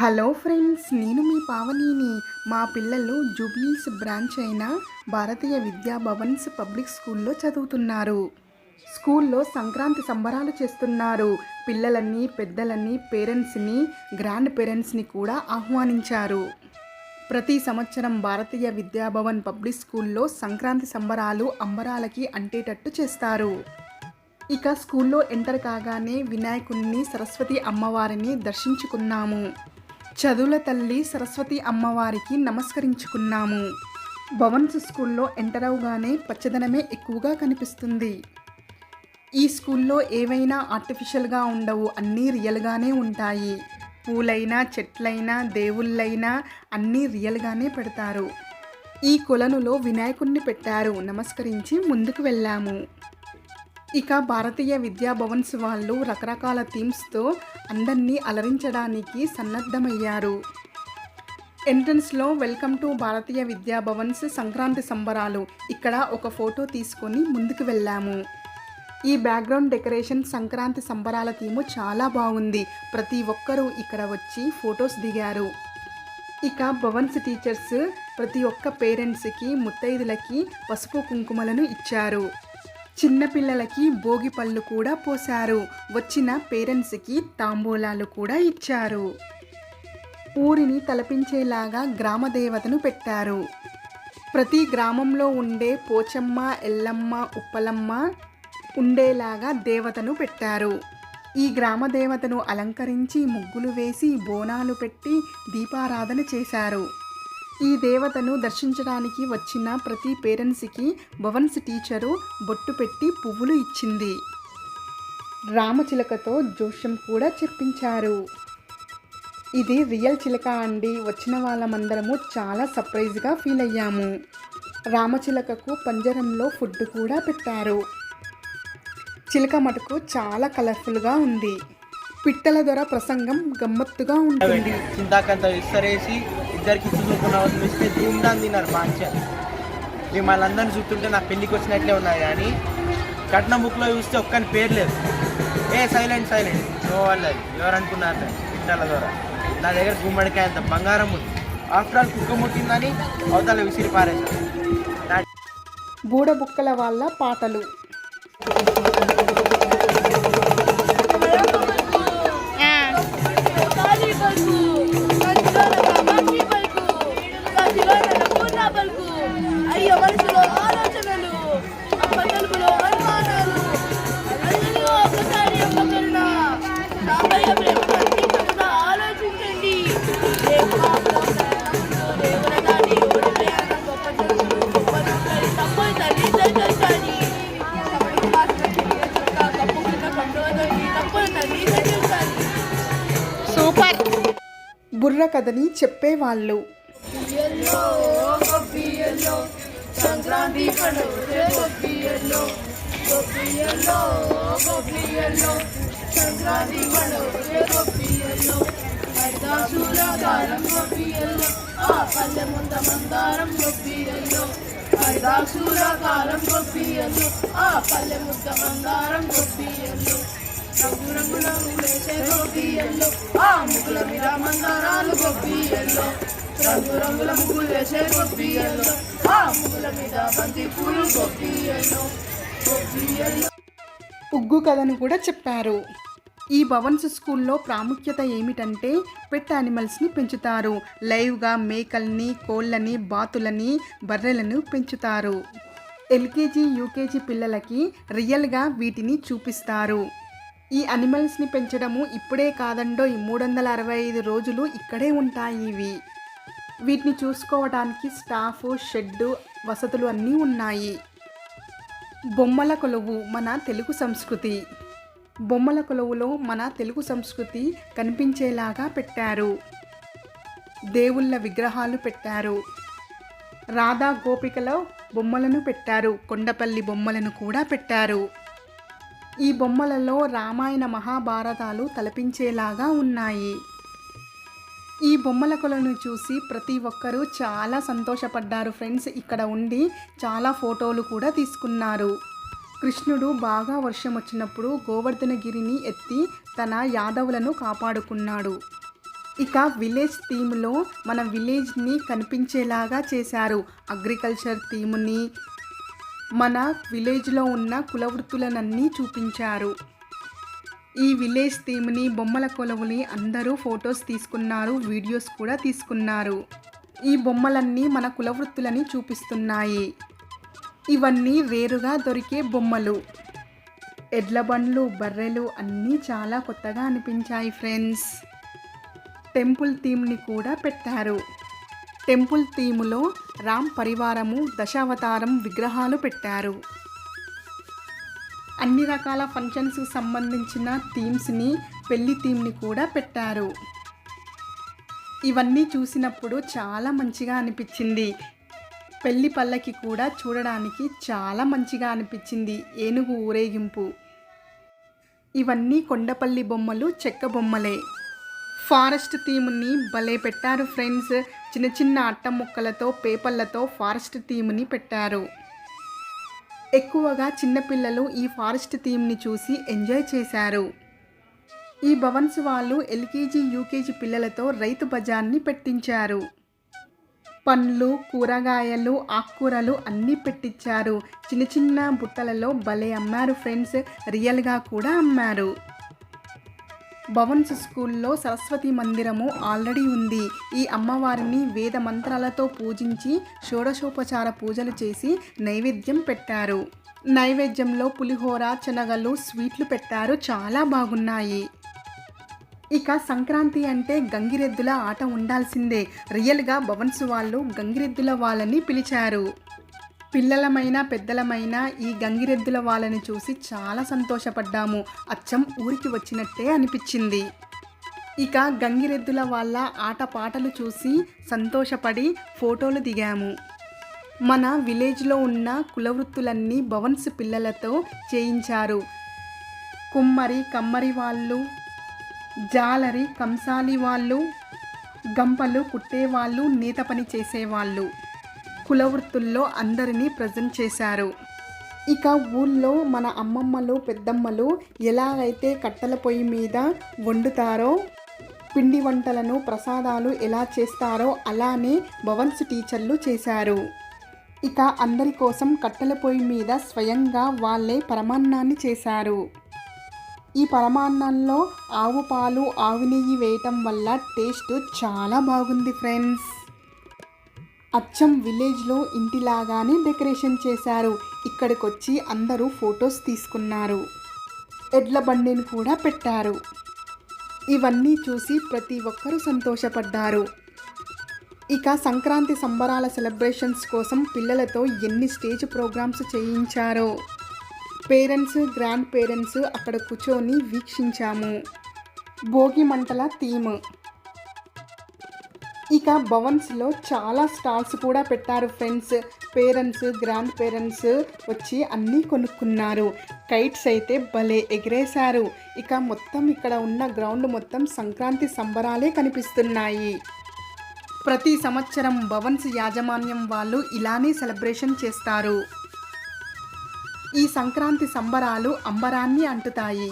Hello friends, నేను మీ పావనిని. మా పిల్లలు జూబ్లీస్ బ్రాంచ్ అయిన భారతీయ విద్యా భవన్స్ పబ్లిక్ స్కూల్లో చదువుతున్నారు. స్కూల్లో సంక్రాంతి సంబరాలు చేస్తున్నారు. పిల్లలని, పెద్దలని, పేరెంట్స్ని, గ్రాండ్ పేరెంట్స్ని కూడా ఆహ్వానించారు. ప్రతి సంవత్సరం భారతీయ విద్యాభవన్ పబ్లిక్ స్కూల్లో సంక్రాంతి సంబరాలు అంబరాలకి అంటేటట్టు చేస్తారు. ఇక స్కూల్లో ఎంటర్ కాగానే వినాయకుడిని, సరస్వతి అమ్మవారిని దర్శించుకున్నాము. చదువుల తల్లి సరస్వతి అమ్మవారికి నమస్కరించుకున్నాము. భవన్స్ స్కూల్లో ఎంటర్ అవగానే పచ్చదనమే ఎక్కువగా కనిపిస్తుంది. ఈ స్కూల్లో ఏవైనా ఆర్టిఫిషియల్గా ఉండవు, అన్నీ రియల్గానే ఉంటాయి. పూలైనా, చెట్లైనా, దేవుళ్ళైనా అన్నీ రియల్గానే పెడతారు. ఈ కొలనులో వినాయకుడిని పెట్టారు. నమస్కరించి ముందుకు వెళ్ళాము. ఇక భారతీయ విద్యా భవన్స్ వాళ్ళు రకరకాల థీమ్స్తో అందరినీ అలరించడానికి సన్నద్ధమయ్యారు. ఎంట్రన్స్లో వెల్కమ్ టు భారతీయ విద్యా భవన్స్ సంక్రాంతి సంబరాలు, ఇక్కడ ఒక ఫోటో తీసుకొని ముందుకు వెళ్ళాము. ఈ బ్యాక్గ్రౌండ్ డెకరేషన్ సంక్రాంతి సంబరాల థీము చాలా బాగుంది. ప్రతి ఒక్కరూ ఇక్కడ వచ్చి ఫొటోస్ దిగారు. ఇక భవన్స్ టీచర్స్ ప్రతి ఒక్క పేరెంట్స్కి, ముత్తైదులకి పసుపు కుంకుమలను ఇచ్చారు. చిన్నపిల్లలకి భోగి పళ్ళు కూడా పోశారు. వచ్చిన పేరెంట్స్కి తాంబూలాలు కూడా ఇచ్చారు. ఊరిని తలపించేలాగా గ్రామ దేవతను పెట్టారు. ప్రతి గ్రామంలో ఉండే పోచమ్మ, ఎల్లమ్మ, ఉప్పలమ్మ ఉండేలాగా దేవతను పెట్టారు. ఈ గ్రామ దేవతను అలంకరించి ముగ్గులు వేసి బోనాలు పెట్టి దీపారాధన చేశారు. ఈ దేవతను దర్శించడానికి వచ్చిన ప్రతి పేరెంట్స్కి భవన్స్ టీచరు బొట్టు పెట్టి పువ్వులు ఇచ్చింది. రామచిలకతో జోష్యం కూడా చెప్పించారు. ఇది రియల్ చిలక అండి. వచ్చిన వాళ్ళమందరము చాలా సర్ప్రైజ్గా ఫీల్ అయ్యాము. రామచిలకకు పంజరంలో ఫుడ్ కూడా పెట్టారు. చిలక మటుకు చాలా కలర్ఫుల్గా ఉంది. పిట్టల దొర ప్రసంగం గమ్మత్తుగా ఉంటుంది. చింతాకంత విస్తరేసి ఇద్దరికి చూసుకున్న ఇస్తే ధూమ్ధాం తిన్నారు మంచిగా. మిమ్మల్ని అందరిని చూస్తుంటే నా పెళ్ళికి వచ్చినట్లే ఉన్నాయి, కానీ కట్న బుక్లో చూస్తే ఒక్కని పేరు లేదు. సైలెంట్ నో వాళ్ళది ఎవరు అనుకున్నారు. పిట్టల దొర నా దగ్గర గుమ్మడికాయ అంత బంగారం ఉంది. ఆఫ్టర్ ఆల్ కుక్క ముట్టిందని అవతల విసిరి పారేశారు. బూడబుక్కల వాళ్ళ పాటలు. సూపర్. బుర్ర కథని చెప్పేవాళ్ళు. సంక్రాంతి హరిదాసురకారం గోపియల్లో ఆ పల్లె ముంద మందారం గోపియల్లో హరిదాసురకారం గోపియల్లో ఆ పల్లె ముద్ద మందారం గోపియల్లో రంగురంగుల వేసే గోపియల్లో ఆ ముగ్గుల మీద మందారాలు గోపియల్లో రంగురంగుల ముగ్గులు వేసే గోపియల్లో ఆ ముగ్గుల మీద బంతి పూలు గోపియల్లో గోపియల్లో. ఉగ్గు కథను కూడా చెప్పారు. ఈ భవన్స్ స్కూల్లో ప్రాముఖ్యత ఏమిటంటే పెట్ యానిమల్స్ని పెంచుతారు. లైవ్గా మేకల్ని, కోళ్ళని, బాతులని, బర్రెలను పెంచుతారు. ఎల్కేజీ, యూకేజీ పిల్లలకి రియల్గా వీటిని చూపిస్తారు. ఈ యానిమల్స్ని పెంచడము ఇప్పుడే కాదండో, 365 రోజులు ఇక్కడే ఉంటాయి ఇవి. వీటిని చూసుకోవడానికి స్టాఫ్, షెడ్డు, వసతులు అన్నీ ఉన్నాయి. బొమ్మల కొలువు మన తెలుగు సంస్కృతి. బొమ్మల కొలువులో మన తెలుగు సంస్కృతి కనిపించేలాగా పెట్టారు. దేవుళ్ళ విగ్రహాలు పెట్టారు. రాధా గోపికల బొమ్మలను పెట్టారు. కొండపల్లి బొమ్మలను కూడా పెట్టారు. ఈ బొమ్మలలో రామాయణ, మహాభారతాలు తలపించేలాగా ఉన్నాయి. ఈ బొమ్మల కొలను చూసి ప్రతి ఒక్కరూ చాలా సంతోషపడ్డారు ఫ్రెండ్స్. ఇక్కడ ఉండి చాలా ఫోటోలు కూడా తీసుకున్నారు. కృష్ణుడు బాగా వర్షం వచ్చినప్పుడు గోవర్ధనగిరిని ఎత్తి తన యాదవులను కాపాడుకున్నాడు. ఇక విలేజ్ థీమ్లో మన విలేజ్ని కనిపించేలాగా చేశారు. అగ్రికల్చర్ థీమ్ని, మన విలేజ్లో ఉన్న కులవృత్తులనన్నీ చూపించారు. ఈ విలేజ్ థీమ్ని, బొమ్మల కొలువుని అందరూ ఫొటోస్ తీసుకున్నారు, వీడియోస్ కూడా తీసుకున్నారు. ఈ బొమ్మలన్నీ మన కులవృత్తులని చూపిస్తున్నాయి. ఇవన్నీ రేరుగా దొరికే బొమ్మలు. ఎడ్ల బండ్లు, బర్రెలు అన్నీ చాలా కొత్తగా అనిపించాయి ఫ్రెండ్స్. టెంపుల్ థీమ్ని కూడా పెట్టారు. టెంపుల్ థీములో రామ్ పరివారము, దశావతారం విగ్రహాలు పెట్టారు. అన్ని రకాల ఫంక్షన్స్కి సంబంధించిన థీమ్స్ని, పెళ్లి థీమ్ని కూడా పెట్టారు. ఇవన్నీ చూసినప్పుడు చాలా మంచిగా అనిపించింది. పెళ్లి పల్లకి కూడా చూడడానికి చాలా మంచిగా అనిపించింది. ఏనుగు ఊరేగింపు. ఇవన్నీ కొండపల్లి బొమ్మలు, చెక్క బొమ్మలే. ఫారెస్ట్ థీమ్ని భలే పెట్టారు ఫ్రెండ్స్. చిన్న చిన్న అట్ట ముక్కలతో, పేపర్లతో ఫారెస్ట్ థీమ్ని పెట్టారు. ఎక్కువగా చిన్నపిల్లలు ఈ ఫారెస్ట్ థీమ్ని చూసి ఎంజాయ్ చేశారు. ఈ భవన్స్ వాళ్ళు ఎల్కేజీ, యూకేజీ పిల్లలతో రైతు బజార్ని పెట్టించారు. పండ్లు, కూరగాయలు, ఆకుకూరలు అన్నీ పెట్టించారు. చిన్న చిన్న బుట్టలలో భలే అమ్మారు ఫ్రెండ్స్. రియల్గా కూడా అమ్మారు. భవన్స్ స్కూల్లో సరస్వతి మందిరము ఆల్రెడీ ఉంది. ఈ అమ్మవారిని వేద మంత్రాలతో పూజించి షోడశోపచార పూజలు చేసి నైవేద్యం పెట్టారు. నైవేద్యంలో పులిహోర, శనగలు, స్వీట్లు పెట్టారు. చాలా బాగున్నాయి. ఇక సంక్రాంతి అంటే గంగిరెద్దుల ఆట ఉండాల్సిందే. రియల్గా భవన్స్ వాళ్ళు గంగిరెద్దుల వాళ్ళని పిలిచారు. పిల్లలమైనా పెద్దలమైనా ఈ గంగిరెద్దుల వాళ్ళని చూసి చాలా సంతోషపడ్డాము. అచ్చం ఊరికి వచ్చినట్టే అనిపించింది. ఇక గంగిరెద్దుల వాళ్ళ ఆట పాటలు చూసి సంతోషపడి ఫోటోలు దిగాము. మన విలేజ్లో ఉన్న కులవృత్తులన్నీ భవన్స్ పిల్లలతో చేయించారు. కుమ్మరి, కమ్మరి వాళ్ళు, జాలరి, కంసాలి వాళ్ళు, గంపలు కుట్టేవాళ్ళు, నేత పని చేసేవాళ్ళు, కులవృత్తుల్లో అందరినీ ప్రజెంట్ చేశారు. ఇక ఊళ్ళో మన అమ్మమ్మలు, పెద్దమ్మలు ఎలాగైతే కట్టెల పొయ్యి మీద వండుతారో, పిండి వంటలను, ప్రసాదాలు ఎలా చేస్తారో అలానే భవన్స్ టీచర్లు చేశారు. ఇక అందరి కోసం కట్టెల పొయ్యి మీద స్వయంగా వాళ్ళే పరమాన్నాన్ని చేశారు. ఈ పరమాన్నంలో ఆవు పాలు, ఆవు నెయ్యి వేయటం వల్ల టేస్ట్ చాలా బాగుంది ఫ్రెండ్స్. అచ్చం విలేజ్లో ఇంటిలాగానే డెకరేషన్ చేశారు. ఇక్కడికి వచ్చి అందరూ ఫొటోస్ తీసుకున్నారు. ఎడ్ల బండిని కూడా పెట్టారు. ఇవన్నీ చూసి ప్రతి ఒక్కరూ సంతోషపడ్డారు. ఇక సంక్రాంతి సంబరాల సెలబ్రేషన్స్ కోసం పిల్లలతో ఎన్ని స్టేజ్ ప్రోగ్రామ్స్ చేయించారో. పేరెంట్స్, గ్రాండ్ పేరెంట్స్ అక్కడ కూర్చొని వీక్షించాము. భోగి మంటల థీమ్. ఇక భవన్స్లో చాలా స్టాల్స్ కూడా పెట్టారు ఫ్రెండ్స్. పేరెంట్స్, గ్రాండ్ పేరెంట్స్ వచ్చి అన్నీ కొనుక్కున్నారు. కైట్స్ అయితే భలే ఎగిరేశారు. ఇక మొత్తం ఇక్కడ ఉన్న గ్రౌండ్ మొత్తం సంక్రాంతి సంబరాలే కనిపిస్తున్నాయి. ప్రతి సంవత్సరం భవన్స్ యాజమాన్యం వాళ్ళు ఇలానే సెలబ్రేషన్ చేస్తారు. ఈ సంక్రాంతి సంబరాలు అంబరాన్ని అంటుతాయి.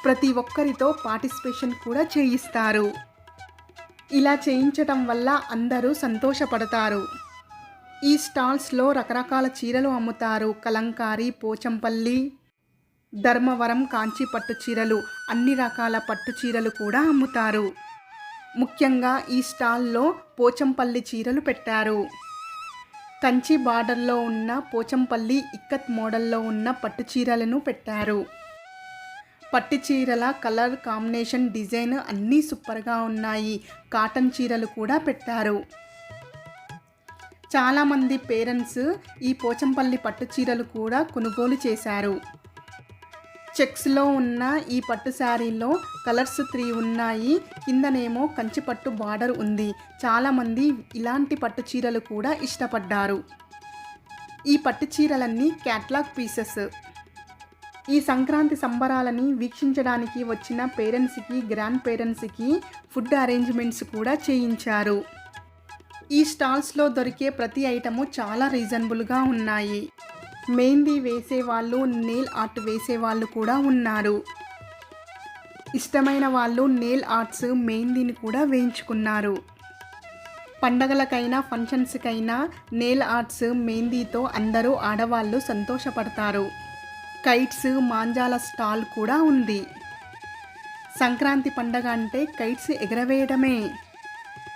ప్రతి ఒక్కరితో పార్టిసిపేషన్ కూడా చేయిస్తారు. ఇలా చేయించటం వల్ల అందరూ సంతోషపడతారు. ఈ స్టాల్స్లో రకరకాల చీరలు అమ్ముతారు. కలంకారీ, పోచంపల్లి, ధర్మవరం, కాంచి పట్టు చీరలు, అన్ని రకాల పట్టు చీరలు కూడా అమ్ముతారు. ముఖ్యంగా ఈ స్టాల్లో పోచంపల్లి చీరలు పెట్టారు. కంచి బార్డర్లో ఉన్న పోచంపల్లి ఇక్కత్ మోడల్లో ఉన్న పట్టు చీరలను పెట్టారు. పట్టు చీరల కలర్ కాంబినేషన్, డిజైన్ అన్నీ సూపర్గా ఉన్నాయి. కాటన్ చీరలు కూడా పెట్టారు. చాలామంది పేరెంట్స్ ఈ పోచంపల్లి పట్టు చీరలు కూడా కొనుగోలు చేశారు. చెక్స్లో ఉన్న ఈ పట్టు శారీలో కలర్స్ 3 ఉన్నాయి. కిందనేమో కంచి పట్టు బార్డర్ ఉంది. చాలామంది ఇలాంటి పట్టు చీరలు కూడా ఇష్టపడ్డారు. ఈ పట్టు చీరలన్నీ క్యాట్లాగ్ పీసెస్. ఈ సంక్రాంతి సంబరాలని వీక్షించడానికి వచ్చిన పేరెంట్స్కి, గ్రాండ్ పేరెంట్స్కి ఫుడ్ అరేంజ్మెంట్స్ కూడా చేయించారు. ఈ స్టాల్స్లో దొరికే ప్రతి ఐటము చాలా రీజనబుల్గా ఉన్నాయి. మెహందీ వేసేవాళ్ళు, నెయిల్ ఆర్ట్ వేసేవాళ్ళు కూడా ఉన్నారు. ఇష్టమైన వాళ్ళు నెయిల్ ఆర్ట్స్ మెహందీని కూడా వేయించుకున్నారు. పండగలకైనా ఫంక్షన్స్కైనా నెయిల్ ఆర్ట్స్ మెహందీతో అందరూ ఆడవాళ్ళు సంతోషపడతారు. కైట్స్ మాంజాల స్టాల్ కూడా ఉంది. సంక్రాంతి పండగ అంటే కైట్స్ ఎగరవేయడమే.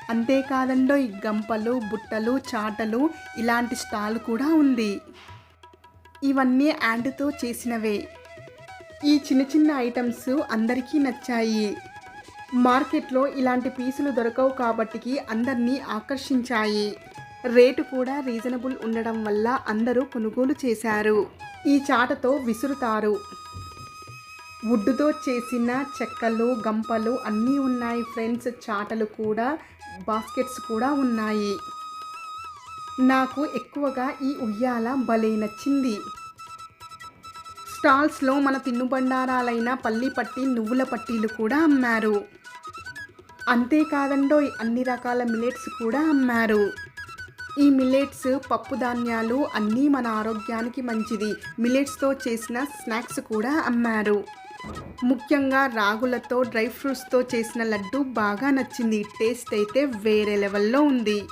అంతేకాదండోయ్, గంపలు, బుట్టలు, చాటలు ఇలాంటి స్టాల్ కూడా ఉంది. ఇవన్నీ యాండ్తో చేసినవే. ఈ చిన్న చిన్న ఐటమ్స్ అందరికీ నచ్చాయి. మార్కెట్లో ఇలాంటి పీసులు దొరకవు కాబట్టి అందరినీ ఆకర్షించాయి. రేటు కూడా రీజనబుల్ ఉండడం వల్ల అందరూ కొనుగోలు చేశారు. ఈ చాటతో విసురుతారు. వుడ్తో చేసిన చెక్కలు, గంపలు అన్నీ ఉన్నాయి ఫ్రెండ్స్. చాటలు కూడా, బాస్కెట్స్ కూడా ఉన్నాయి. నాకు ఎక్కువగా ఈ ఉయ్యాల భలే నచ్చింది. స్టాల్స్లో మన తినుబండారాలైన పల్లి పట్టి, నువ్వుల పట్టీలు కూడా అమ్మారు. అంతేకాదండోయ్, అన్ని రకాల మిల్లెట్స్ కూడా అమ్మారు. ఈ మిల్లెట్స్ పప్పు ధాన్యాలు అన్నీ మన ఆరోగ్యానికి మంచిది. మిల్లెట్స్తో చేసిన స్నాక్స్ కూడా అమ్మారు. ముఖ్యంగా రాగులతో, డ్రై ఫ్రూట్స్తో చేసిన లడ్డు బాగా నచ్చింది. టేస్ట్ అయితే వేరే లెవెల్లో ఉంది.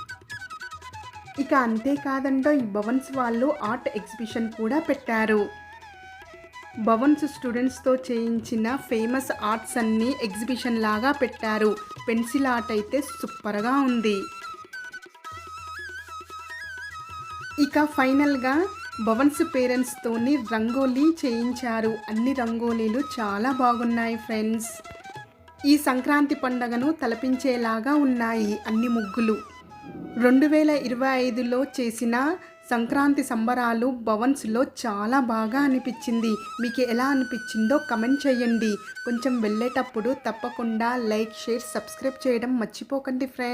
ఇక అంతేకాదండో ఈ భవన్స్ వాళ్ళు ఆర్ట్ ఎగ్జిబిషన్ కూడా పెట్టారు. భవన్స్ స్టూడెంట్స్తో చేయించిన ఫేమస్ ఆర్ట్స్ అన్నీ ఎగ్జిబిషన్ లాగా పెట్టారు. పెన్సిల్ ఆర్ట్ అయితే సూపర్గా ఉంది. ఇక ఫైనల్గా భవన్స్ పేరెంట్స్తోని రంగోలీ చేయించారు. అన్ని రంగోలీలు చాలా బాగున్నాయి ఫ్రెండ్స్. ఈ సంక్రాంతి పండుగను తలపించేలాగా ఉన్నాయి అన్ని ముగ్గులు. 2025లో చేసిన సంక్రాంతి సంబరాలు భవన్స్లో చాలా బాగా అనిపించింది. మీకు ఎలా అనిపించిందో కమెంట్ చేయండి. కొంచెం వెళ్ళేటప్పుడు తప్పకుండా లైక్, షేర్, సబ్స్క్రైబ్ చేయడం మర్చిపోకండి ఫ్రెండ్స్.